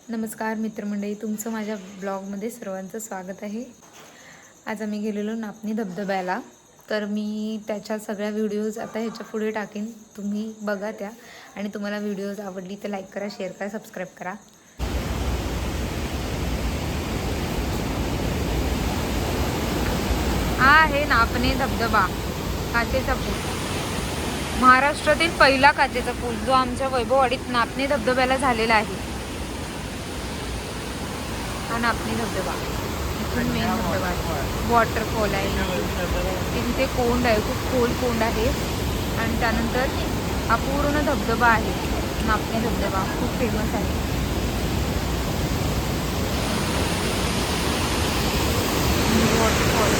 नमस्कार मित्रमंडळी, तुमचं माझ्या ब्लॉगमध्ये सर्वांचं स्वागत आहे. आज आम्ही गेलेलो नापणी धबधब्याला. तर मी त्याच्या सगळ्या व्हिडिओज आता ह्याच्या पुढे टाकेन, तुम्ही बघा त्या. आणि तुम्हाला व्हिडिओज आवडली तर लाईक करा, शेअर करा, सबस्क्राईब करा. हा आहे नापणी धबधबा, काचेचा पूल. महाराष्ट्रातील पहिला काचेचा पूल जो आमच्या वैभववाडीत नापणी धबधब्याला झालेला आहे. हा नापणी धबधबा इथून मेन धबधबा आहे. वॉटरफॉल आहे तिथे, कोंड आहे, खूप खोल कोंड आहे. आणि त्यानंतर हा पूर्ण धबधबा आहे. नापणी धबधबा खूप फेमस आहे. वॉटरफॉल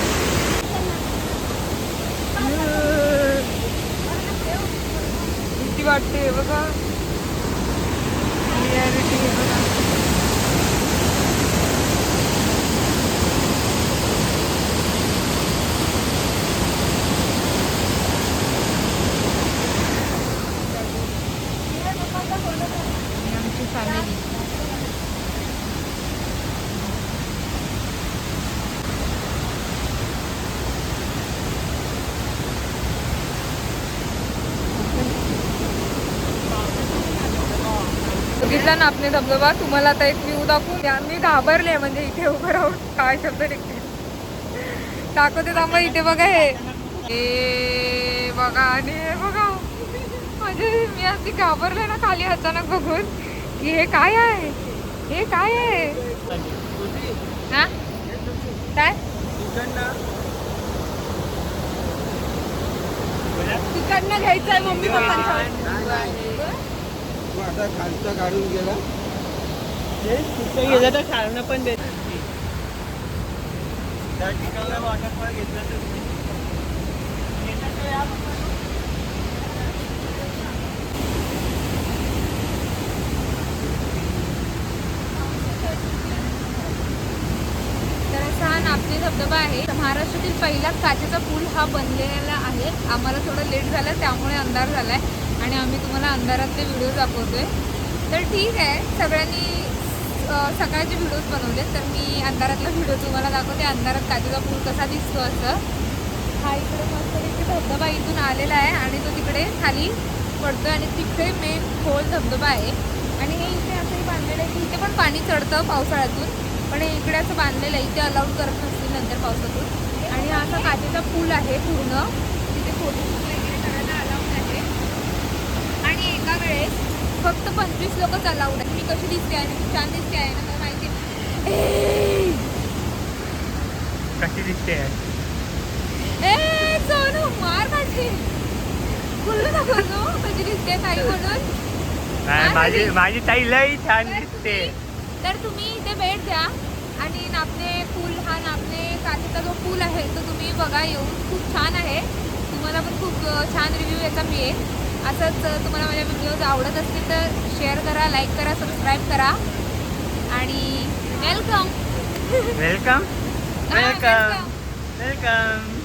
किती वाटते बघा, क्लिअरिटी आहे बघा. आमची फॅमिली बघितला ना आपले धबधबा. तुम्हाला आता एक व्ह्यू दाखवू. मी घाबरले, म्हणजे इथे उभं राहून काय शब्द निघते दाखवते थांबा. इथे बघा, हे बघा आणि हे बघा. म्हणजे मी अशी घाबरले ना खाली अचानक बघून की हे काय आहे, हे काय आहे. हा काय तिकडनं घ्यायचंय मम्मी आता खालचा काढून गेला गेलं तर खालनं पण देत. त्या ठिकाणी वॉटरफॉल घेतलं तर हा नापणी धबधबा आहे. महाराष्ट्रातील पहिला काचेचा पूल हा बनलेला आहे. आम्हाला थोडं लेट झालं, त्यामुळे अंधार झालाय आणि आम्ही तुम्हाला अंधारातले व्हिडिओ दाखवतोय. तर ठीक आहे, सगळ्यांनी सकाळचे व्हिडिओज बनवले, तर मी अंधारातला व्हिडिओ तुम्हाला दाखवते. अंधारात काचेचा पूल कसा दिसतो असं. हा इकडे मस्त इथे धबधबा इथून आलेला आहे आणि तो तिकडे खाली पडतोय आणि तिकडे मेन खोल धबधबा आहे. आणि हे इथे असंही बांधलेलं आहे की इथे पण पाणी चढतं पावसाळ्यातून, पण इकडे असं बांधलेलं आहे. इथे अलाउड करत नसतील नंतर पावसातून. आणि हा असा काचेचा पूल आहे पूर्ण, तिथे फोटोशूट वगैरे करायला अलाउड आहे. आणि एका वेळेस फक्त 25 लोकच अलाउड आहे. मी कशी दिसते आहे ना, छान दिसते आहे ना, मला माहिती. कशी दिसते सोनू मार माझी बोलू नको कशी दिसते ताई म्हणून. माझी ताई लई छान दिसते. तर तुम्ही इथे भेट द्या आणि नापणे पूल, हा नापणे काचेचा जो पूल आहे तो तुम्ही बघा येऊन. खूप छान आहे, तुम्हाला पण खूप छान रिव्ह्यू याचा मिळेल. असंच तुम्हाला माझ्या व्हिडिओज आवडत असतील तर शेअर करा, लाईक करा, सबस्क्राईब करा. आणि वेलकम वेलकम वेलकम वेलकम.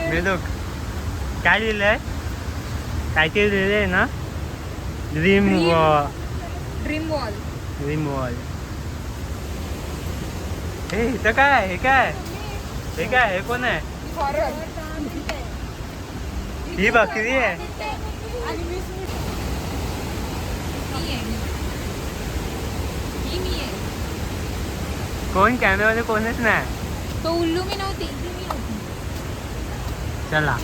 बेदूक काय लिहिलंय, काय ते लिहिलंय ना, dream wall. Dream wall, dream wall. हे इथं काय, हे काय, हे काय, हे कोण आहे. ही बकरी आहे. कोण कॅमेरामध्ये कोणच नाही. तो उल्लू मी नव्हती. चला.